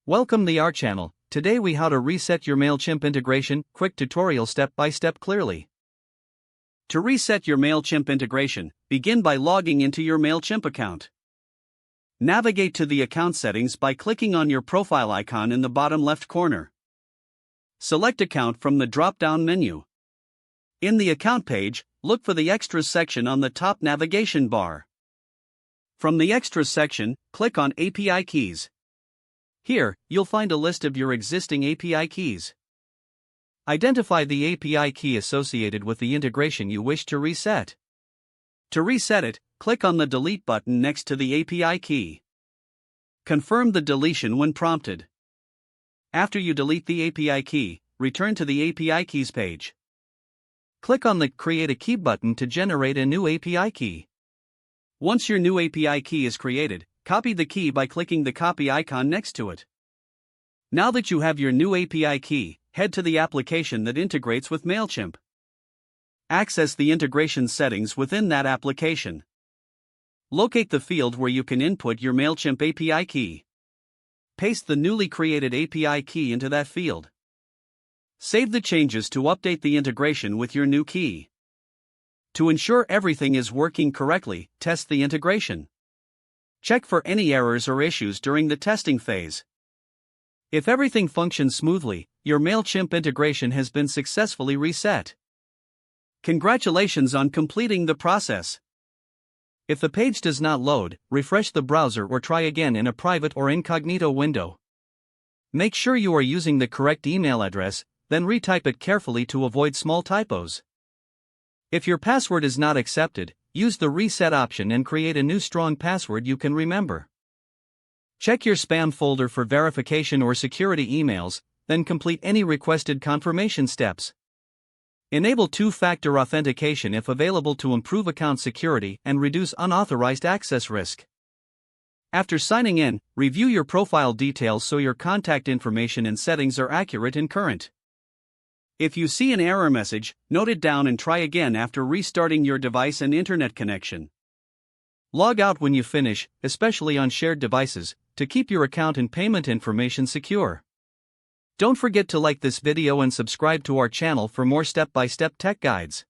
Welcome to our channel. Today we how to reset your Mailchimp integration, quick tutorial step by step clearly. To reset your Mailchimp integration, begin by logging into your Mailchimp account. Navigate to the account settings by clicking on your profile icon in the bottom left corner. Select account from the drop-down menu. In the account page, look for the extras section on the top navigation bar. From the extras section, click on API keys. Here, you'll find a list of your existing API keys. Identify the API key associated with the integration you wish to reset. To reset it, click on the Delete button next to the API key. Confirm the deletion when prompted. After you delete the API key, return to the API keys page. Click on the Create a Key button to generate a new API key. Once your new API key is created, copy the key by clicking the copy icon next to it. Now that you have your new API key, head to the application that integrates with Mailchimp. Access the integration settings within that application. Locate the field where you can input your Mailchimp API key. Paste the newly created API key into that field. Save the changes to update the integration with your new key. To ensure everything is working correctly, test the integration. Check for any errors or issues during the testing phase. If everything functions smoothly, your Mailchimp integration has been successfully reset. Congratulations on completing the process. If the page does not load, refresh the browser or try again in a private or incognito window. Make sure you are using the correct email address, then retype it carefully to avoid small typos. If your password is not accepted, use the reset option and create a new strong password you can remember. Check your spam folder for verification or security emails, then complete any requested confirmation steps. Enable two-factor authentication if available to improve account security and reduce unauthorized access risk. After signing in, review your profile details so your contact information and settings are accurate and current. If you see an error message, note it down and try again after restarting your device and internet connection. Log out when you finish, especially on shared devices, to keep your account and payment information secure. Don't forget to like this video and subscribe to our channel for more step-by-step tech guides.